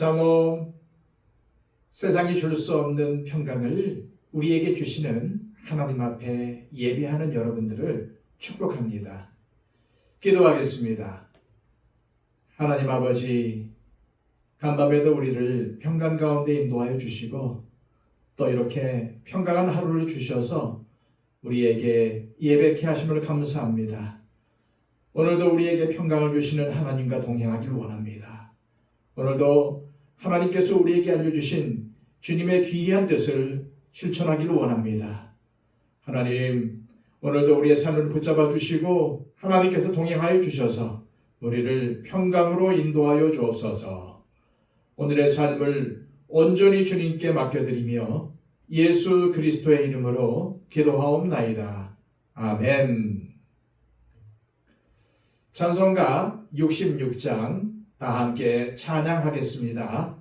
샬롬. 세상이 줄 수 없는 평강을 우리에게 주시는 하나님 앞에 예배하는 여러분들을 축복합니다. 기도하겠습니다. 하나님 아버지, 간밤에도 우리를 평강 가운데 인도하여 주시고 또 이렇게 평강한 하루를 주셔서 우리에게 예배케 하심을 감사합니다. 오늘도 우리에게 평강을 주시는 하나님과 동행하길 원합니다. 오늘도 하나님께서 우리에게 알려주신 주님의 귀한 뜻을 실천하기를 원합니다. 하나님, 오늘도 우리의 삶을 붙잡아 주시고 하나님께서 동행하여 주셔서 우리를 평강으로 인도하여 주옵소서. 오늘의 삶을 온전히 주님께 맡겨드리며 예수 그리스도의 이름으로 기도하옵나이다. 아멘. 찬송가 66장 다 함께 찬양하겠습니다.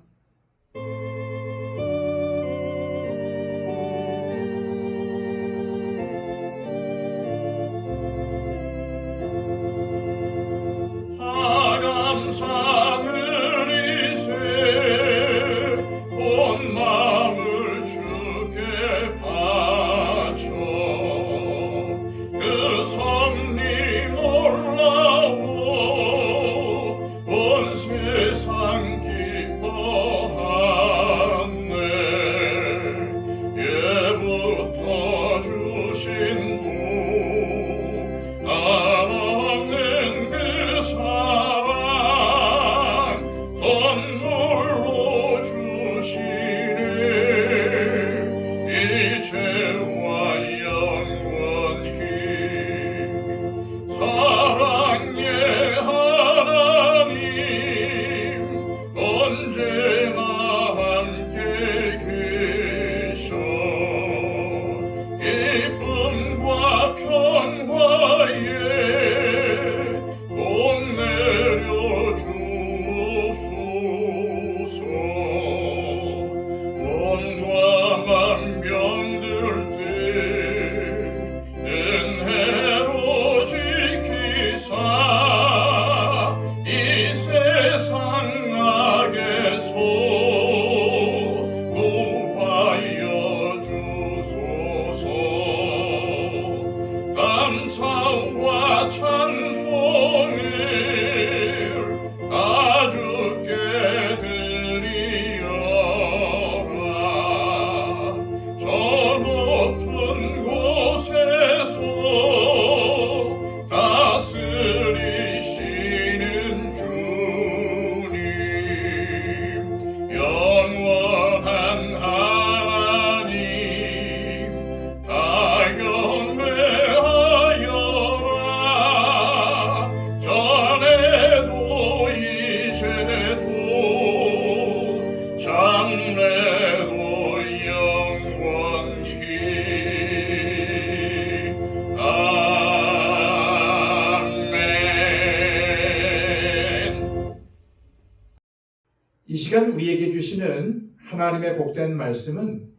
이 시간 우리에게 주시는 하나님의 복된 말씀은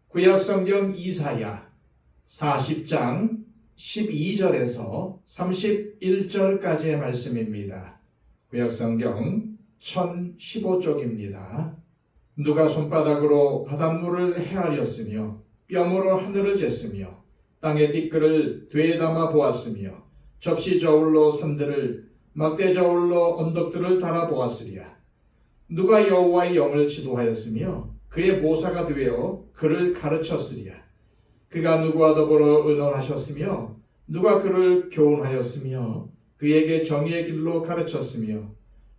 구약성경 이사야 40장 12절에서 31절까지의 말씀입니다. 구약성경 1015쪽입니다. 누가 손바닥으로 바닷물을 헤아렸으며 뼘으로 하늘을 쟀으며 땅의 띠끌을 되담아 보았으며 접시 저울로 산들을 막대 저울로 언덕들을 달아 보았으리야. 누가 여호와의 영을 지도하였으며 그의 모사가 되어 그를 가르쳤으리야. 그가 누구와 더불어 의논하셨으며 누가 그를 교훈하였으며 그에게 정의의 길로 가르쳤으며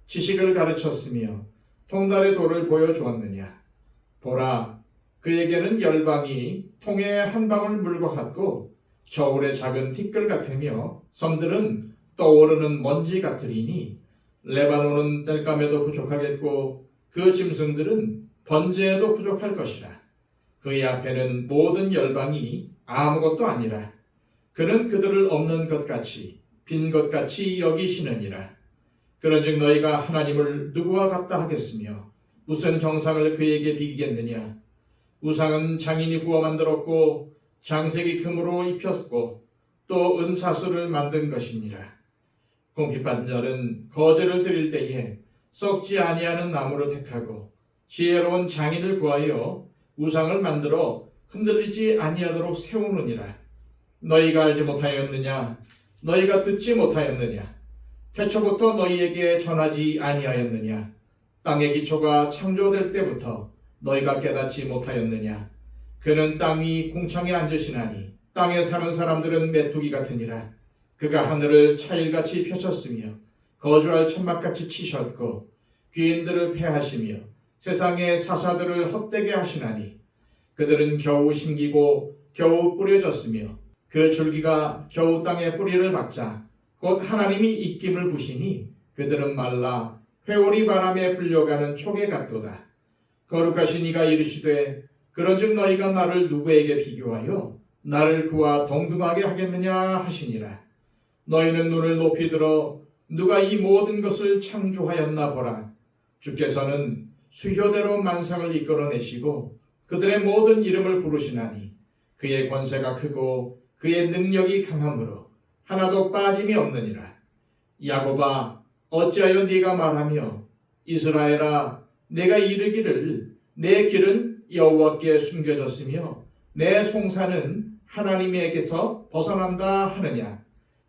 지식을 가르쳤으며 통달의 도를 보여주었느냐. 보라, 그에게는 열방이 통에 한 방울 물과 같고 저울의 작은 티끌 같으며 섬들은 떠오르는 먼지 같으리니 레바논은 땔감에도 부족하겠고 그 짐승들은 번제에도 부족할 것이라. 그의 앞에는 모든 열방이 아무것도 아니라 그는 그들을 없는 것 같이 빈 것 같이 여기시느니라. 그런즉 너희가 하나님을 누구와 같다 하겠으며 무슨 형상을 그에게 비기겠느냐. 우상은 장인이 구워 만들었고 장색이 금으로 입혔고 또 은사슬을 만든 것이니라. 공핍받은 자는 거제를 드릴 때에 썩지 아니하는 나무를 택하고 지혜로운 장인을 구하여 우상을 만들어 흔들리지 아니하도록 세우느니라. 너희가 알지 못하였느냐? 너희가 듣지 못하였느냐? 태초부터 너희에게 전하지 아니하였느냐? 땅의 기초가 창조될 때부터 너희가 깨닫지 못하였느냐? 그는 땅이 공창에 앉으시나니 땅에 사는 사람들은 메뚜기 같으니라. 그가 하늘을 차일같이 펴셨으며 거주할 천막같이 치셨고 귀인들을 패하시며 세상의 사사들을 헛되게 하시나니 그들은 겨우 심기고 겨우 뿌려졌으며 그 줄기가 겨우 땅에 뿌리를 박자 곧 하나님이 입김을 부시니 그들은 말라 회오리 바람에 불려가는 촉에 같도다. 거룩하신 이가 이르시되 그런즉 너희가 나를 누구에게 비교하여 나를 그와 동등하게 하겠느냐 하시니라. 너희는 눈을 높이 들어 누가 이 모든 것을 창조하였나 보라. 주께서는 수효대로 만상을 이끌어내시고 그들의 모든 이름을 부르시나니 그의 권세가 크고 그의 능력이 강함으로 하나도 빠짐이 없느니라. 야곱아, 어찌하여 네가 말하며 이스라엘아, 내가 이르기를 내 길은 여호와께 숨겨졌으며 내 송사는 하나님에게서 벗어난다 하느냐.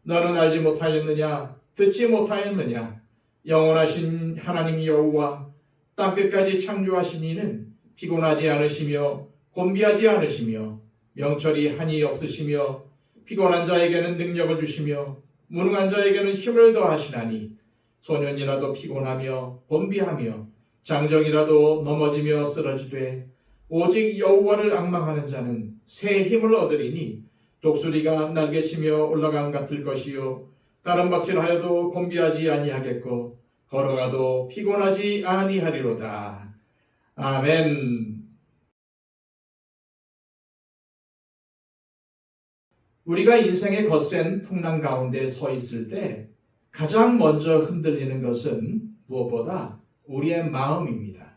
너는 알지 못하였느냐? 듣지 못하였느냐? 영원하신 하나님 여호와 땅끝까지 창조하신 이는 피곤하지 않으시며 곤비하지 않으시며 명철이 한이 없으시며 피곤한 자에게는 능력을 주시며 무능한 자에게는 힘을 더하시나니 소년이라도 피곤하며 곤비하며 장정이라도 넘어지며 쓰러지되 오직 여호와를 앙망하는 자는 새 힘을 얻으리니 독수리가 날개치며 올라감 같을 것이요 다른 박질하여도 곤비하지 아니하겠고 걸어가도 피곤하지 아니하리로다. 아멘. 우리가 인생의 거센 풍랑 가운데 서 있을 때 가장 먼저 흔들리는 것은 무엇보다 우리의 마음입니다.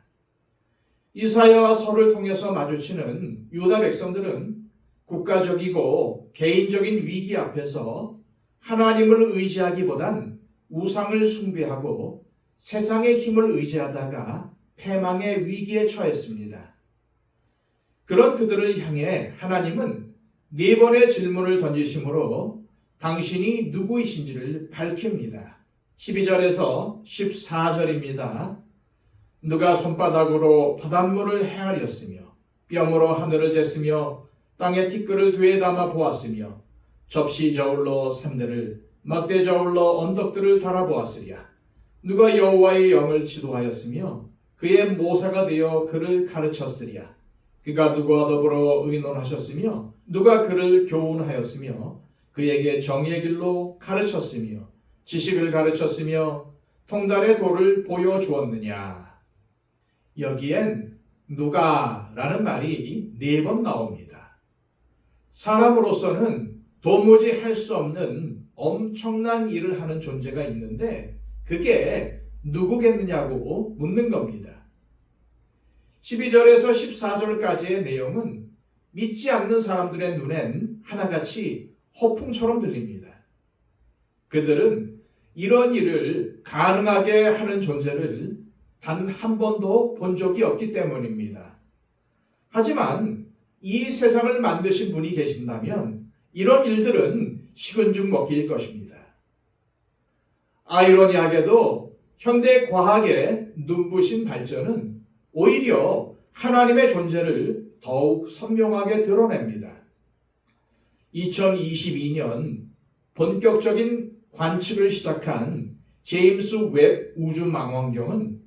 이사야와 설을 통해서 마주치는 유다 백성들은 국가적이고 개인적인 위기 앞에서 하나님을 의지하기보단 우상을 숭배하고 세상의 힘을 의지하다가 패망의 위기에 처했습니다. 그런 그들을 향해 하나님은 4번의 질문을 던지심으로 당신이 누구이신지를 밝힙니다. 12절에서 14절입니다. 누가 손바닥으로 바닷물을 헤아렸으며 뼘으로 하늘을 쟀으며 땅의 티끌을 되에 담아 보았으며 접시 저울로 산들을 막대 저울로 언덕들을 달아보았으랴. 누가 여호와의 영을 지도하였으며 그의 모사가 되어 그를 가르쳤으랴. 그가 누구와 더불어 의논하셨으며 누가 그를 교훈하였으며 그에게 정의의 길로 가르쳤으며 지식을 가르쳤으며 통달의 도를 보여주었느냐. 여기엔 누가라는 말이 4번 나옵니다. 사람으로서는 도무지 할 수 없는 엄청난 일을 하는 존재가 있는데 그게 누구겠느냐고 묻는 겁니다. 12절에서 14절까지의 내용은 믿지 않는 사람들의 눈엔 하나같이 허풍처럼 들립니다. 그들은 이런 일을 가능하게 하는 존재를 단 한 번도 본 적이 없기 때문입니다. 하지만 이 세상을 만드신 분이 계신다면 이런 일들은 식은 죽 먹기일 것입니다. 아이러니하게도 현대 과학의 눈부신 발전은 오히려 하나님의 존재를 더욱 선명하게 드러냅니다. 2022년 본격적인 관측을 시작한 제임스 웹 우주망원경은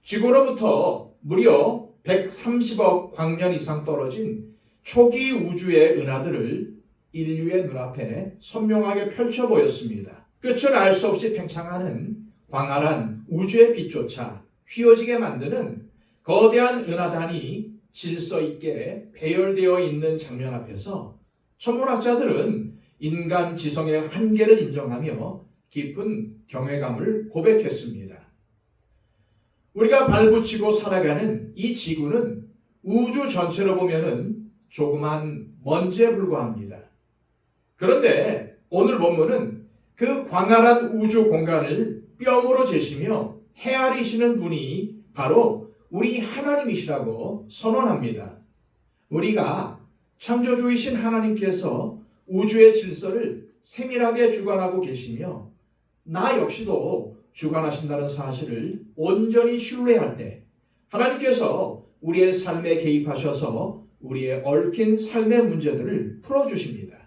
지구로부터 무려 130억 광년 이상 떨어진 초기 우주의 은하들을 인류의 눈앞에 선명하게 펼쳐 보였습니다. 끝을 알 수 없이 팽창하는 광활한 우주의 빛조차 휘어지게 만드는 거대한 은하단이 질서 있게 배열되어 있는 장면 앞에서 천문학자들은 인간 지성의 한계를 인정하며 깊은 경외감을 고백했습니다. 우리가 발붙이고 살아가는 이 지구는 우주 전체로 보면은 조그만 먼지에 불과합니다. 그런데 오늘 본문은 그 광활한 우주 공간을 뼘으로 재시며 헤아리시는 분이 바로 우리 하나님이시라고 선언합니다. 우리가 창조주이신 하나님께서 우주의 질서를 세밀하게 주관하고 계시며 나 역시도 주관하신다는 사실을 온전히 신뢰할 때 하나님께서 우리의 삶에 개입하셔서 우리의 얽힌 삶의 문제들을 풀어주십니다.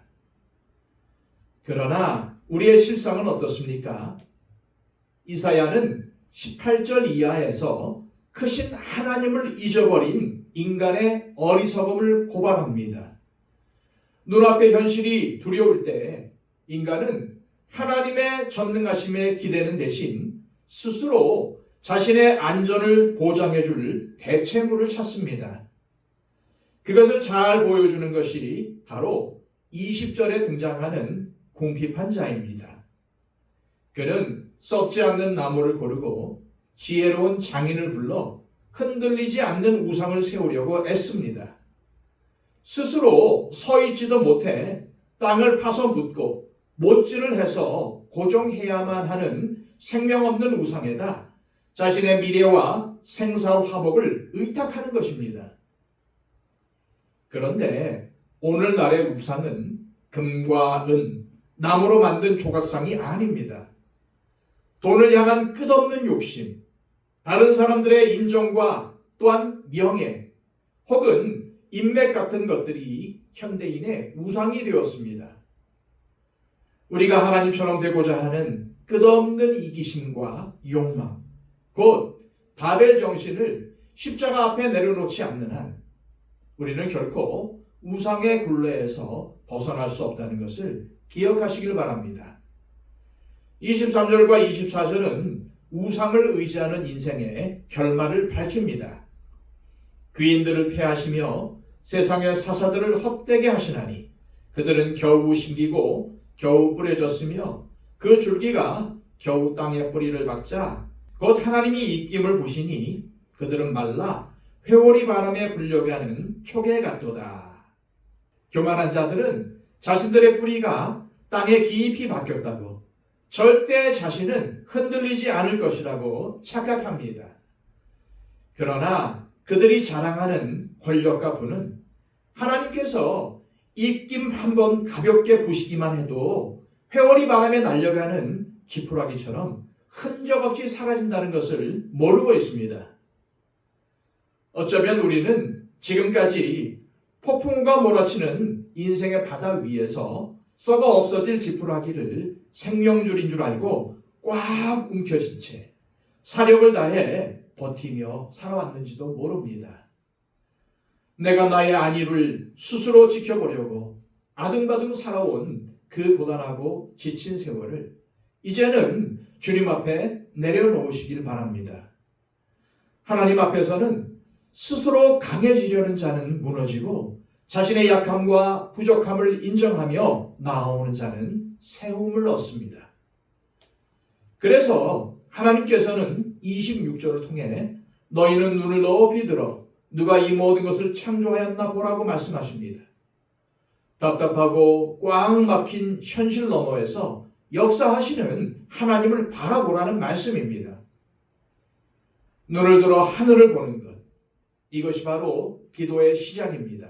그러나 우리의 실상은 어떻습니까? 이사야는 18절 이하에서 크신 하나님을 잊어버린 인간의 어리석음을 고발합니다. 눈앞의 현실이 두려울 때 인간은 하나님의 전능하심에 기대는 대신 스스로 자신의 안전을 보장해 줄 대체물을 찾습니다. 그것을 잘 보여주는 것이 바로 20절에 등장하는 궁핍한 자입니다. 그는 썩지 않는 나무를 고르고 지혜로운 장인을 불러 흔들리지 않는 우상을 세우려고 애씁니다. 스스로 서 있지도 못해 땅을 파서 묻고 못질을 해서 고정해야만 하는 생명 없는 우상에다 자신의 미래와 생사 화복을 의탁하는 것입니다. 그런데 오늘날의 우상은 금과 은, 나무로 만든 조각상이 아닙니다. 돈을 향한 끝없는 욕심, 다른 사람들의 인정과 또한 명예, 혹은 인맥 같은 것들이 현대인의 우상이 되었습니다. 우리가 하나님처럼 되고자 하는 끝없는 이기심과 욕망, 곧 바벨 정신을 십자가 앞에 내려놓지 않는 한 우리는 결코 우상의 굴레에서 벗어날 수 없다는 것을 기억하시길 바랍니다. 23절과 24절은 우상을 의지하는 인생의 결말을 밝힙니다. 귀인들을 패하시며 세상의 사사들을 헛되게 하시나니 그들은 겨우 심기고 겨우 뿌려졌으며 그 줄기가 겨우 땅에 뿌리를 박자 곧 하나님이 입김을 보시니 그들은 말라 회오리 바람에 불려가는 초계 같도다. 교만한 자들은 자신들의 뿌리가 땅에 깊이 박혔다고 절대 자신은 흔들리지 않을 것이라고 착각합니다. 그러나 그들이 자랑하는 권력과 부는 하나님께서 입김 한번 가볍게 부시기만 해도 회오리 바람에 날려가는 지푸라기처럼 흔적 없이 사라진다는 것을 모르고 있습니다. 어쩌면 우리는 지금까지 폭풍과 몰아치는 인생의 바다 위에서 썩어 없어질 지푸라기를 생명줄인 줄 알고 꽉 움켜쥔 채 사력을 다해 버티며 살아왔는지도 모릅니다. 내가 나의 안위를 스스로 지켜보려고 아등바등 살아온 그 고단하고 지친 세월을 이제는 주님 앞에 내려놓으시길 바랍니다. 하나님 앞에서는 스스로 강해지려는 자는 무너지고 자신의 약함과 부족함을 인정하며 나아오는 자는 세움을 얻습니다. 그래서 하나님께서는 26절을 통해 너희는 눈을 높이 들어 누가 이 모든 것을 창조하였나 보라고 말씀하십니다. 답답하고 꽉 막힌 현실 너머에서 역사하시는 하나님을 바라보라는 말씀입니다. 눈을 들어 하늘을 보는 것, 이것이 바로 기도의 시작입니다.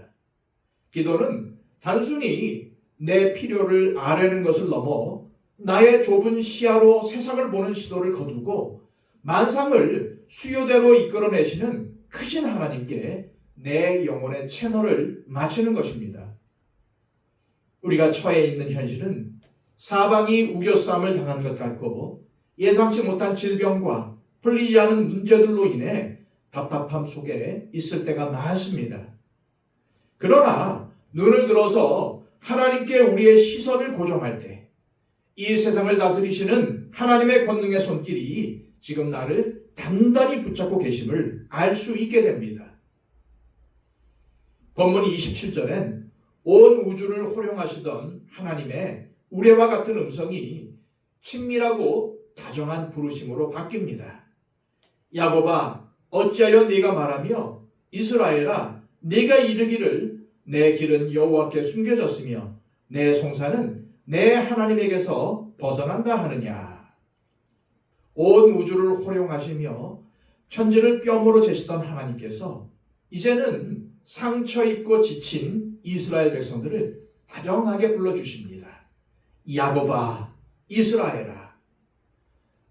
기도는 단순히 내 필요를 아뢰는 것을 넘어 나의 좁은 시야로 세상을 보는 시도를 거두고 만상을 수요대로 이끌어내시는 크신 하나님께 내 영혼의 채널을 맞추는 것입니다. 우리가 처해 있는 현실은 사방이 우겨싸움을 당한 것 같고 예상치 못한 질병과 풀리지 않은 문제들로 인해 답답함 속에 있을 때가 많습니다. 그러나 눈을 들어서 하나님께 우리의 시선을 고정할 때 이 세상을 다스리시는 하나님의 권능의 손길이 지금 나를 단단히 붙잡고 계심을 알 수 있게 됩니다. 본문 27절엔 온 우주를 호령하시던 하나님의 우레와 같은 음성이 친밀하고 다정한 부르심으로 바뀝니다. 야곱아, 어찌하여 네가 말하며 이스라엘아, 네가 이르기를 내 길은 여호와께 숨겨졌으며 내 송사는 내 하나님에게서 벗어난다 하느냐. 온 우주를 호령하시며 천지를 뼘으로 재시던 하나님께서 이제는 상처 입고 지친 이스라엘 백성들을 다정하게 불러주십니다. 야곱아, 이스라엘아.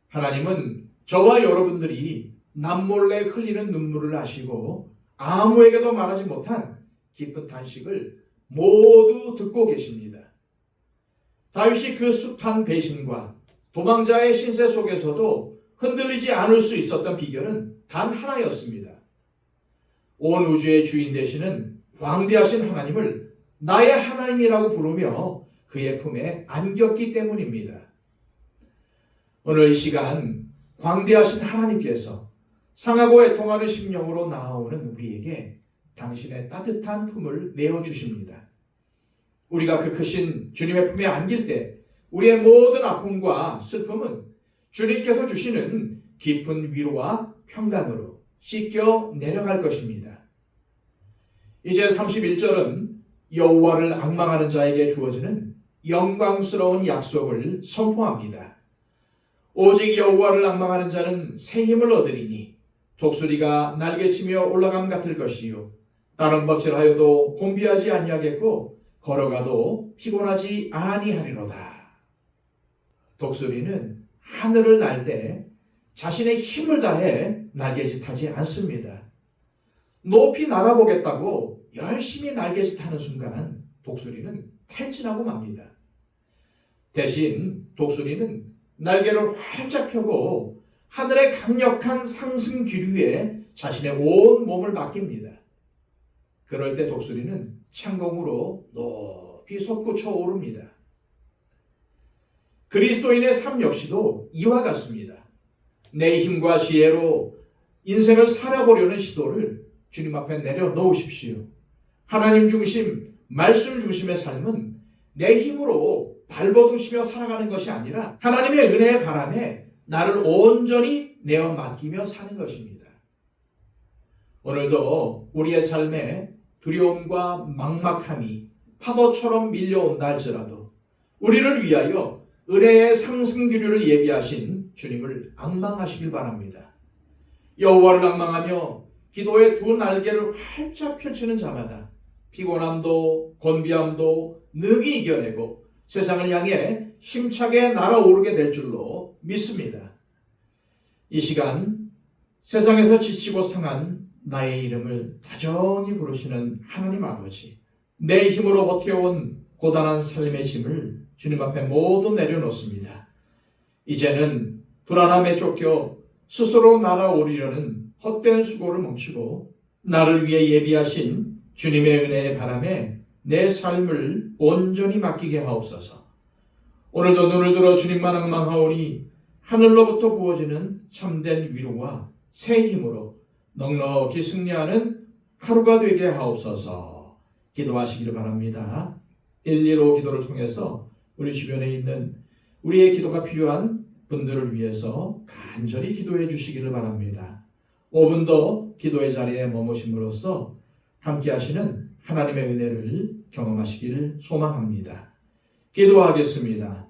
하나님은 저와 여러분들이 남몰래 흘리는 눈물을 아시고 아무에게도 말하지 못한 깊은 탄식을 모두 듣고 계십니다. 다윗이 그 숱한 배신과 도망자의 신세 속에서도 흔들리지 않을 수 있었던 비결은 단 하나였습니다. 온 우주의 주인 되시는 광대하신 하나님을 나의 하나님이라고 부르며 그의 품에 안겼기 때문입니다. 오늘 이 시간 광대하신 하나님께서 상하고 애통하는 심령으로 나아오는 우리에게 당신의 따뜻한 품을 내어주십니다. 우리가 그 크신 주님의 품에 안길 때 우리의 모든 아픔과 슬픔은 주님께서 주시는 깊은 위로와 평강으로 씻겨 내려갈 것입니다. 이제 31절은 여호와를 앙망하는 자에게 주어지는 영광스러운 약속을 선포합니다. 오직 여호와를 앙망하는 자는 새 힘을 얻으리니 독수리가 날개치며 올라감 같을 것이요 다른 먹질하여도 곤비하지 아니하겠고 걸어가도 피곤하지 아니하리로다. 독수리는 하늘을 날 때 자신의 힘을 다해 날개짓하지 않습니다. 높이 날아보겠다고 열심히 날개짓하는 순간 독수리는 탈진하고 맙니다. 대신 독수리는 날개를 활짝 펴고 하늘의 강력한 상승 기류에 자신의 온 몸을 맡깁니다. 그럴 때 독수리는 창공으로 높이 솟구쳐 오릅니다. 그리스도인의 삶 역시도 이와 같습니다. 내 힘과 지혜로 인생을 살아보려는 시도를 주님 앞에 내려놓으십시오. 하나님 중심, 말씀 중심의 삶은 내 힘으로 발버둥치며 살아가는 것이 아니라 하나님의 은혜의 바람에 나를 온전히 내어 맡기며 사는 것입니다. 오늘도 우리의 삶에 두려움과 막막함이 파도처럼 밀려온다 할지라도 우리를 위하여 은혜의 상승기류를 예비하신 주님을 앙망하시길 바랍니다. 여호와를 앙망하며 기도의 두 날개를 활짝 펼치는 자마다 피곤함도 곤비함도 능히 이겨내고 세상을 향해 힘차게 날아오르게 될 줄로 믿습니다. 이 시간 세상에서 지치고 상한 나의 이름을 다정히 부르시는 하나님 아버지, 내 힘으로 버텨온 고단한 삶의 짐을 주님 앞에 모두 내려놓습니다. 이제는 불안함에 쫓겨 스스로 날아오르려는 헛된 수고를 멈추고 나를 위해 예비하신 주님의 은혜의 바람에 내 삶을 온전히 맡기게 하옵소서. 오늘도 눈을 들어 주님만 앙망하오니 하늘로부터 부어지는 참된 위로와 새 힘으로 넉넉히 승리하는 하루가 되게 하옵소서. 기도하시기를 바랍니다. 115 기도를 통해서 우리 주변에 있는 우리의 기도가 필요한 분들을 위해서 간절히 기도해 주시기를 바랍니다. 5분 더 기도의 자리에 머무심으로써 함께 하시는 하나님의 은혜를 경험하시기를 소망합니다. 기도하겠습니다.